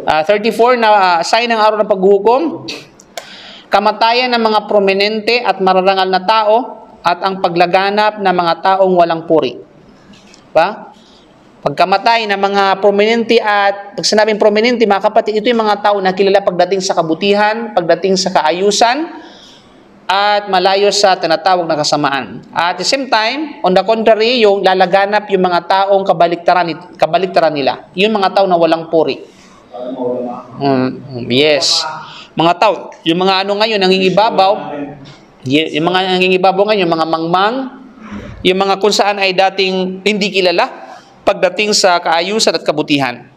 34 na sign ng araw ng paghuhukom. Kamatayan ng mga prominente at mararangal na tao at ang paglaganap ng mga taong walang puri. Diba? Pagkamatay ng mga prominente at pag sinabing prominente, mga kapatid, ito yung mga tao na kilala pagdating sa kabutihan, pagdating sa kaayusan, at malayo sa tinatawag na kasamaan. At the same time, on the contrary, yung lalaganap yung mga taong kabaliktaran nila. Yung mga tao na walang puri. Yes. Mga tao, yung mga ano ngayon, nangingibabaw, yung mga nangingibabaw ngayon, yung mga mangmang, yung mga kung saan ay dating hindi kilala, pagdating sa kaayusan at kabutihan.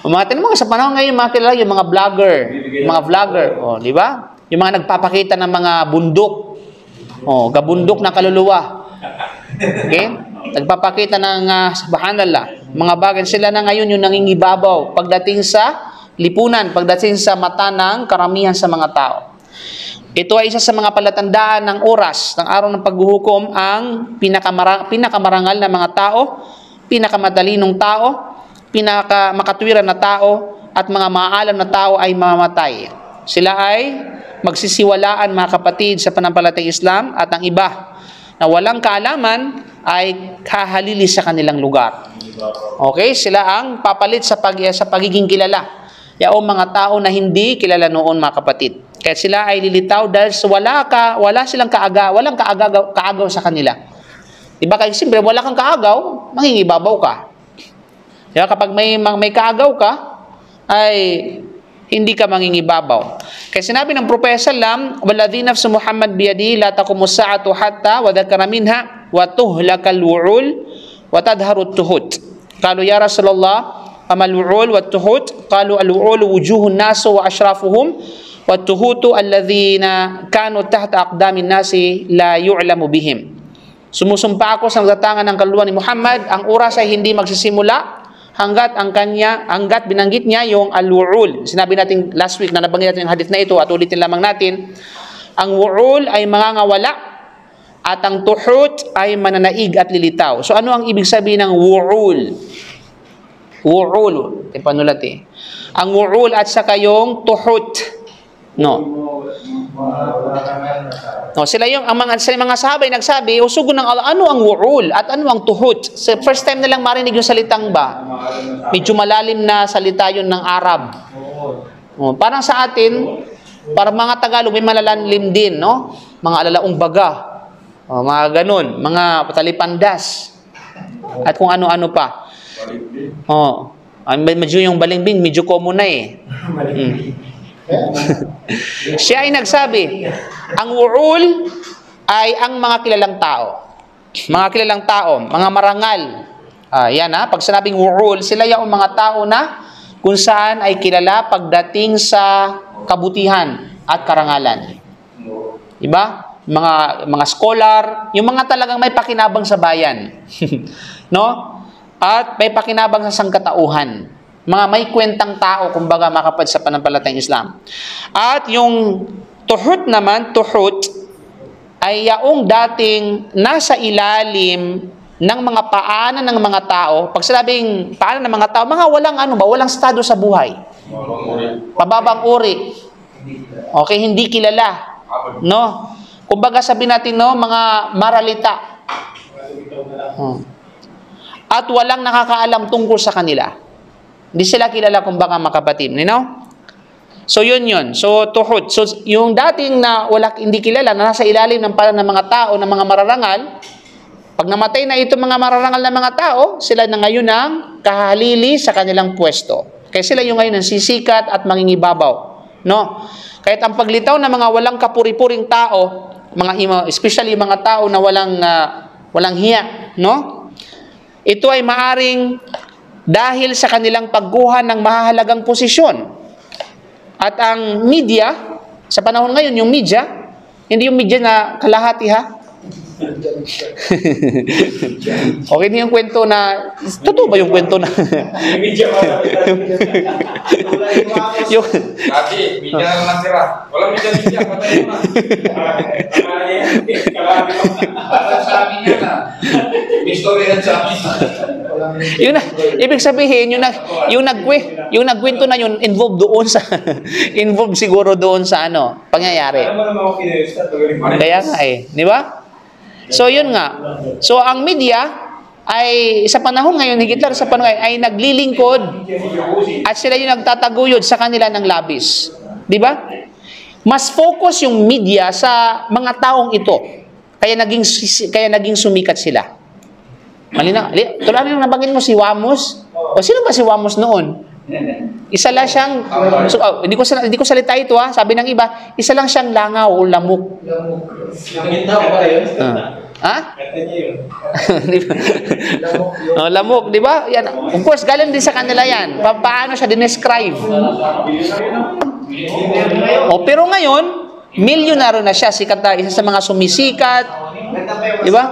Mga tinamang sa panahon ngayon, mga kilala, yung mga vlogger, oh, di ba? Yung mga nagpapakita ng mga bundok, oh, gabundok na kaluluwa. Okay? Nagpapakita ng subhanallah, mga bagay sila na ngayon yung nangingibabaw pagdating sa lipunan, pagdating sa mata ng karamihan sa mga tao. Ito ay isa sa mga palatandaan ng oras, ng araw ng paghuhukom, ang pinakamarangal na mga tao, pinakamatalinong tao, pinakamakatwiran na tao, at mga maaalam na tao ay mamamatay. Sila ay magsisiwalaan, mga kapatid, sa panampalatayang Islam, at ang iba na walang kaalaman ay kahalili sa kanilang lugar. Okay? Sila ang papalit sa pagiging kilala. Yaong mga tao na hindi kilala noon, mga kapatid. Kaya sila ay lilitaw dahil wala silang walang kaagaw sa kanila. Diba? Kasi siyempre, wala kang kaagaw, mangingibabaw ka. Diba? Kapag may kaagaw ka, ay hindi ka mangingibabaw. Kaya sinabi ng Propeta sallam, "Walladhi nafsu Muhammad biyadihi la taqumus sa'atu hatta wa dhakara minha wa tuhlakal wu'ul wa tadharu tuhut." Qalu ya Rasulullah, amal wu'ul wa tuhut? Qalu al-wu'ul wujuhun nasu wa ashrafuhum wa tuhutu alladhina kanu tahta aqdamin nasi la yu'lamu bihim. Sumusumpa ako sa nagtatangan ng kaluluwa ni Muhammad, ang oras ay hindi magsisimula hanggat binanggit niya yung al-wu'ul. Sinabi natin last week na nabanggit natin yung hadith na ito at ulitin lamang natin. Ang wu'ul ay mangangawala at ang tuhut ay mananaig at lilitaw. So ano ang ibig sabihin ng wu'ul? Wu'ul. Panulat eh. Ang wu'ul at saka yung tuhut. No, sila yung mga sahabay nagsabi, usugo ng Allah, ano ang wu'ul at ano ang tuhut? So, first time na lang marinig yung salitang ba? Medyo malalim na salita yun ng Arab. Parang sa atin, para mga Tagalog, may malalim din, no? Mga alalaong baga, mga ganun, mga patalipandas, at kung ano-ano pa. Medyo yung balimbing, medyo common na eh. Siya ay nagsabi, ang wu'ul ay ang mga kilalang tao. Mga kilalang tao, mga marangal. Yan pag sinabing wu'ul, sila yung mga tao na kung saan ay kilala pagdating sa kabutihan at karangalan. Diba? Mga scholar, yung mga talagang may pakinabang sa bayan. No? At may pakinabang sa sangkatauhan. Mga may kwentang tao, kumbaga makapad sa panampalatayang Islam. At yung tuhut naman, tuhut, ay yaong dating nasa ilalim ng mga paanan ng mga tao. Pag sinabing paanan ng mga tao, mga walang estado sa buhay. Pababang uri. Okay, hindi kilala. No? Kumbaga sabihin natin, no, mga maralita. At walang nakakaalam tungkol sa kanila. Hindi sila kilala kung baka makapatid. You know? So, yun. So, tuhut. So, yung dating na hindi kilala, na nasa ilalim ng pala ng mga tao, ng mga mararangal, pag namatay na itong mga mararangal na mga tao, sila na ngayon ang kahalili sa kanilang pwesto. Kaya sila yung ngayon ang sisikat at mangingibabaw. No? Kahit ang paglitaw ng mga walang kapuri-puring tao, especially mga tao na walang hiya, no? Ito ay maaring dahil sa kanilang pagguha ng mahahalagang posisyon. At ang media, sa panahon ngayon, yung media, hindi yung media na kalahati ha. Okay na yung kwento na, totoo ba yung kwento na? yung, Dati, media na lang natira. Walang media, patayin mo na. Para sa amin yan na. May story yan sa amin. yun na, ibig sabihin, yung nagkwento na yun, involved doon sa, involved siguro doon sa ano, pangyayari. Kaya nga di ba? So, yun nga. So, ang media ay, sa panahon ngayon, higit lang sa panahon ngayon, ay naglilingkod at sila yung nagtataguyod sa kanila ng labis. Di ba? Mas focus yung media sa mga taong ito. Kaya naging sumikat sila. Malinaw. Tulad ng nabanggit mo si Wamos. O sino ba si Wamos noon? Isa lang siyang hindi ko salita ito sabi ng iba, isa lang siyang langaw o lamok. Lamok, di ba? Yan. Of course, galing din sa kanila yan. Paano siya dinescribe? Pero ngayon, milyonaryo na siya, sikat na, isa sa mga sumisikat. Di ba?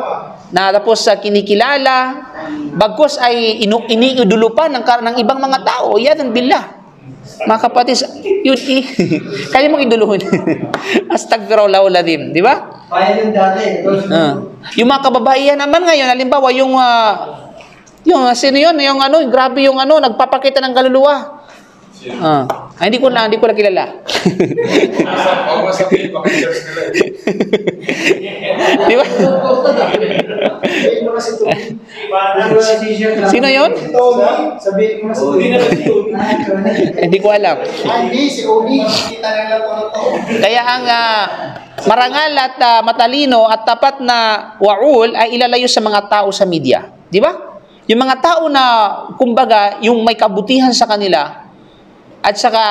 Na tapos kinikilala, bagkos ay iniidolo pa ng ibang mga tao. Yan ang bila. Mga kapatid, kaya mong iduluhin. Astagfirullahaladzim, di ba? Kaya yung dati. Yung mga kababaihan naman ngayon, halimbawa yung sino yun, grabe yung nagpapakita ng kaluluwa. Hindi ko na kilala. Di ba? Sino yun? Hindi ko alam. Kaya ang marangal at matalino at tapat na waul ay ilalayo sa mga tao sa media. Di ba? Yung mga tao na, kumbaga, yung may kabutihan sa kanila, at saka,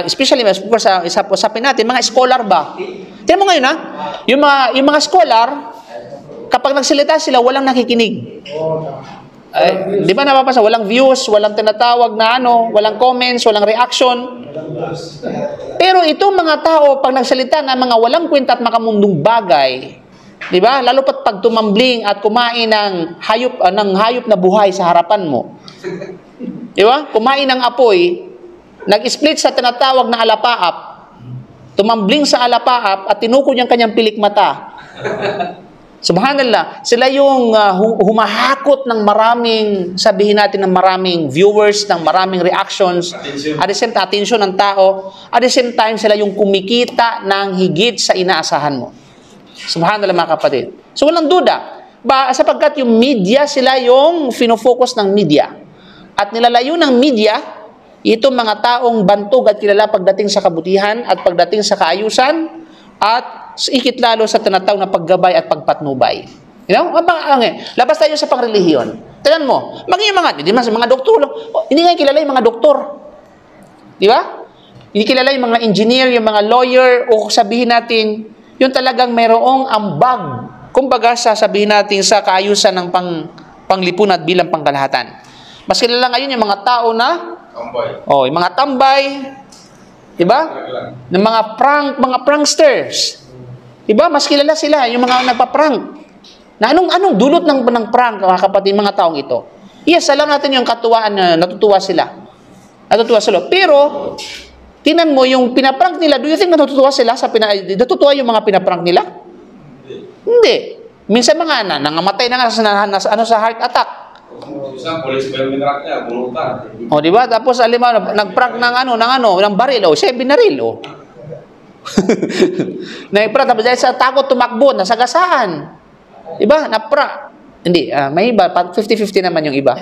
especially, usapin natin, mga scholar ba? Tingnan mo ngayon, yung mga scholar, kapag nagsalita sila, walang nakikinig. Di ba napapasa? Walang views, walang tinatawag na walang comments, walang reaction. Pero itong mga tao, pag nagsalita na mga walang kwenta at makamundong bagay, di ba? Lalo pat pag tumambling at kumain ng hayop na buhay sa harapan mo. Di ba? Kumain ng apoy, nag-split sa tinatawag na alapaap, tumambling sa alapaap at tinuko niyang kanyang pilik mata. Subhanallah, sila yung humahakot ng maraming, sabihin natin ng maraming viewers, ng maraming reactions, at the same time, attention ng tao, at the same time, sila yung kumikita ng higit sa inaasahan mo. Subhanallah mga kapatid. So walang duda, sapagkat yung media, sila yung finofocus ng media. At nilalayo ng media, itong mga taong bantog at kilala pagdating sa kabutihan at pagdating sa kaayusan at ikit lalo sa tinatawag na paggabay at pagpatnubay. You know? Labas tayo sa pangrelihiyon. Tingnan mo, mga doktor, hindi nga kilala yung mga doktor. Di ba? Hindi kilala yung mga engineer, yung mga lawyer, o sabihin natin, yung talagang mayroong ambag, kumbaga sabihin natin sa kaayusan ng panglipunat bilang pangkalahatan. Mas kilala ngayon yung mga tao na yung mga tambay, di ba? Ng mga pranksters. Di ba? Mas kilala sila yung mga nagpa-prank. Na anong dulot ng prank, mga kapatid, mga taong ito? Yes, alam natin yung katuwaan na natutuwa sila. Pero tinan mo yung pinaprank nila, do you think natutuwa sila natutuwa yung mga pinaprank nila? Hindi. Minsan mga nangamatay na nga sa heart attack. Isang police pa yung minrak niya, bulutan. Di ba? Tapos nag-prank ng baril, 7 baril, Nag-prank, tapos dahil sa takot tumakbo, nasagasaan. Di ba? Hindi, may iba, 50-50 naman yung iba.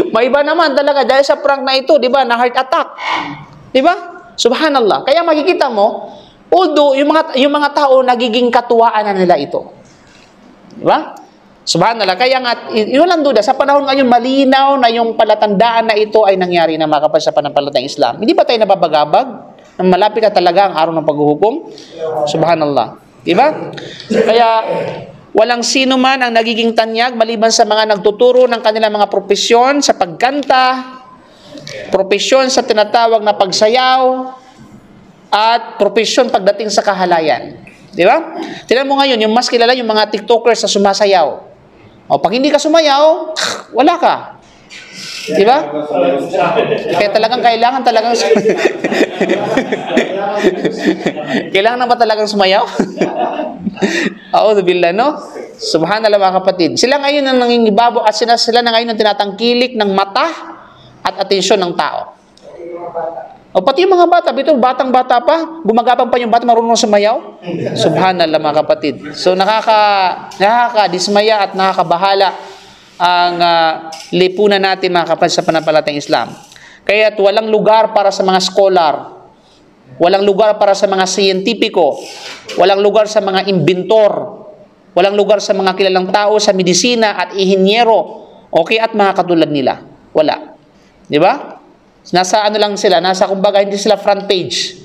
May iba naman talaga, dahil sa prank na ito, di ba, na heart attack. Di ba? Subhanallah. Kaya makikita mo, although, yung mga tao, nagiging katuwaan na nila ito. Di ba? Subhanallah. Kaya nga, walang duda, sa panahon ngayon, malinaw na yung palatandaan na ito ay nangyari na mga kapatid sa panampalatayang Islam. Hindi ba tayo nababagabag? Malapit na talaga ang araw ng paghuhukom? Subhanallah. Di ba? Kaya, walang sino man ang nagiging tanyag maliban sa mga nagtuturo ng kanilang mga propesyon sa pagkanta, propesyon sa tinatawag na pagsayaw, at profesyon pagdating sa kahalayan. Di ba? Tingnan mo ngayon, yung mas kilala yung mga TikTokers na sumasayaw. O, pag hindi ka sumayaw, wala ka. Di ba? Kaya talagang kailangan kailangan na ba talagang sumayaw? A'udzubillah, no? Subhanallah mga kapatid. Sila ngayon ang nangingibabo at sila na ngayon ang tinatangkilik ng mata at atensyon ng tao. O pati yung mga bata, batang-bata pa, gumagapang pa yung bata, marunong sumayaw. Subhanallah mga kapatid. So nakakadismaya at nakakabahala ang lipunan natin mga kapatid sa pananampalatayang Islam. Kaya't walang lugar para sa mga scholar, walang lugar para sa mga siyentipiko, walang lugar sa mga inventor, walang lugar sa mga kilalang tao sa medisina at ihinyero, okay, at mga katulad nila. Wala. Di ba? Nasa ano lang sila, nasa kumbaga hindi sila front page.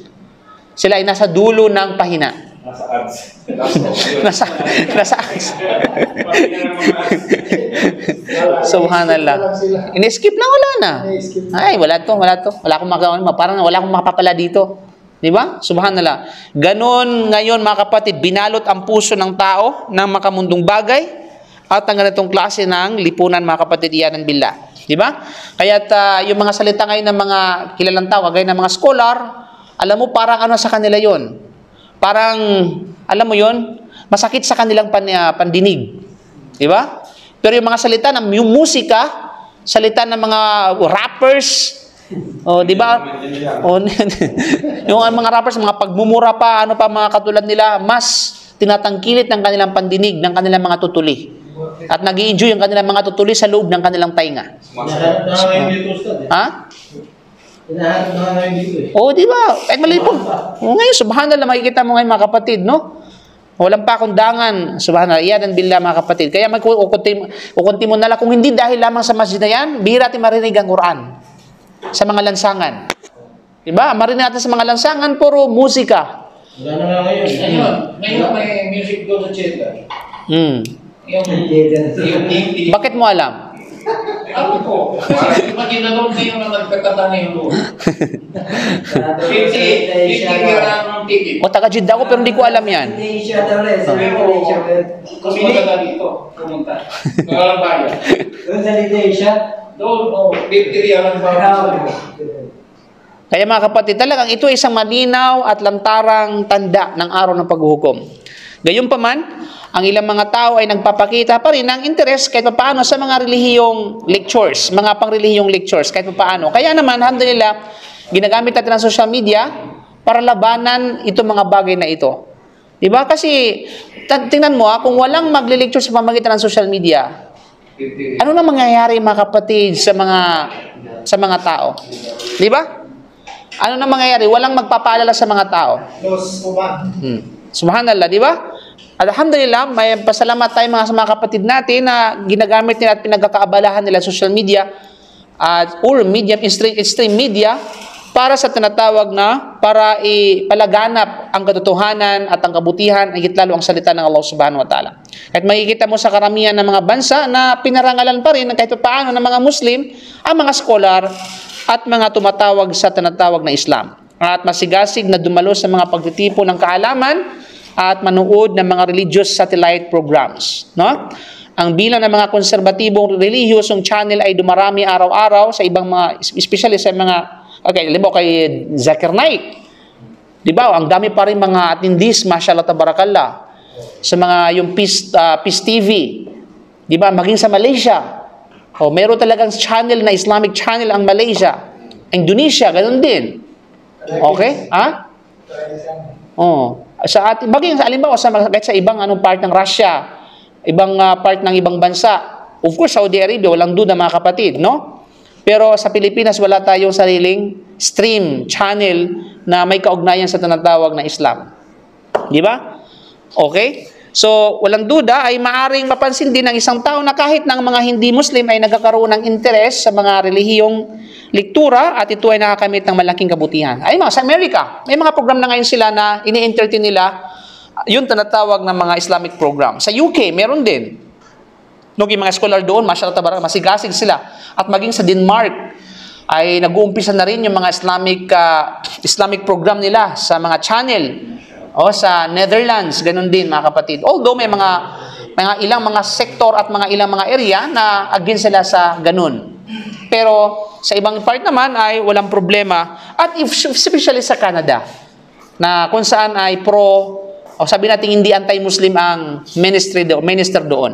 Sila ay nasa dulo ng pahina. Nasa ads. Nasa ads. Subhanallah. In-skip na, wala na. Ay, wala to. Wala akong parang wala akong makapapala dito. Di ba? Subhanallah. Ganon ngayon mga kapatid, binalot ang puso ng tao ng makamundong bagay at ang ganitong klase ng lipunan mga kapatid, iyanan billah. Di ba? Kaya't yung mga salita ngayon ng mga kilalang tao, kagaya ng mga scholar, alam mo parang ano sa kanila yon. Parang, alam mo yon, masakit sa kanilang pandinig. Di ba? Pero yung mga salita ng yung musika, salita ng mga rappers, oh, di ba? Oh, yung mga rappers, mga pagmumura pa, ano pa mga katulad nila, mas tinatangkilit ng kanilang pandinig, ng kanilang mga tutuli. At nag-i-enjoy yung kanilang mga tutuli sa loob ng kanilang tainga. Ha? Oh, di ba? Kahit mali po. Ngayon, subhanallah, makikita mo ngayon mga kapatid, no? Walang pa kundangan. Subhanallah, iyan billah mga kapatid. Kaya kukunti mo na lang. Kung hindi dahil lamang sa masjid na yan, bihira natin marinig ang Quran sa mga lansangan. Diba? Marinig natin sa mga lansangan, puro musika. Ngayon may music doon sa theater. Bakit mo alam? Ano po? Maginanong kayo na nagkakata na yung doon. 50 ang ticket. O taga-Jeddah ako pero hindi ko alam yan. Kasi maganda dito. Pumunta. Ngalang bayan. Doon sa Indonesia? Doon, 50 ang bayan. Kaya mga kapatid, talagang ito ay isang malinaw at lantarang tanda ng araw ng paghuhukom. Gayunpaman, ang ilang mga tao ay nagpapakita pa rin ng interest kahit paano sa mga relihiyong lectures, mga pangrelihiyong lectures kahit paano. Kaya naman, alhamdulillah, ginagamit natin ang social media para labanan itong mga bagay na ito. Diba? Kasi, tingnan mo kung walang magle-lecture sa pamamagitan ng social media, ano na mangyayari mga kapatid sa mga tao? Diba? Ano na mangyayari? Walang magpapaalala sa mga tao. Subhanallah, diba? Alhamdulillah, may pasalamat tayo mga kapatid natin na ginagamit nila at pinagkakaabalahan nila social media or extreme media para sa tinatawag na para ipalaganap ang katotohanan at ang kabutihan, higit lalo ang salita ng Allah Subhanahu wa Ta'ala. At makikita mo sa karamihan ng mga bansa na pinarangalan pa rin kahit paano ng mga Muslim ang mga scholar at mga tumatawag sa tinatawag na Islam. At masigasig na dumalo sa mga pagtitipon ng kaalaman at manood ng mga religious satellite programs, no? Ang bilang ng mga konserbatibong relihiyosong channel ay dumarami araw-araw sa ibang mga, especially sa mga, halimbawa kay Zakir Naik, di ba? Ang dami pa rin mga attendees, mashallah tabarakallah, sa mga yung Peace TV, di ba? Maging sa Malaysia, meron talagang channel na Islamic channel ang Malaysia, Indonesia, ganun din. Okay? Ha? Sa ating maging halimbawa kahit sa ibang part ng Russia, ibang part ng ibang bansa. Of course, Saudi Arabia, walang duda mga kapatid, no? Pero sa Pilipinas, wala tayong sariling stream, channel na may kaugnayan sa tinatawag na Islam. Di ba? Okay? So, walang duda ay maaring mapansin din ng isang tao na kahit ng mga hindi Muslim ay nagkakaroon ng interes sa mga relihiyong lektura at ito ay nakakamit ng malaking kabutihan. Ay mga sa Amerika, may mga program na ngayon sila na ini-entertain nila yung tinatawag ng mga Islamic program. Sa UK, meron din. Yung mga scholar doon, mashallah tabarak, masigasig sila. At maging sa Denmark, ay nag-uumpisa na rin yung mga Islamic program nila sa mga channel o sa Netherlands, ganun din mga kapatid. Although may mga ilang mga sektor at mga ilang mga area na against sila sa ganun. Pero sa ibang part naman ay walang problema. At especially sa Canada, na kung saan ay o sabi natin hindi anti-Muslim ang minister doon.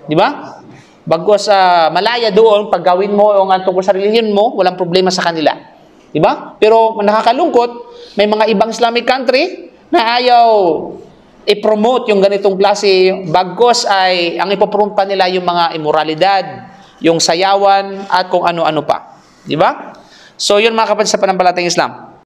Di ba? Bagos malaya doon, pag gawin mo yung tungkol sa religion mo, walang problema sa kanila. Di ba? Pero nakakalungkot, may mga ibang Islamic country na ayaw i-promote yung ganitong klase. Bagos ay ang ipopromote pa nila yung mga immoralidad, yung sayawan, at kung ano-ano pa. Di ba? So yun mga kapatid sa pananampalatayang Islam.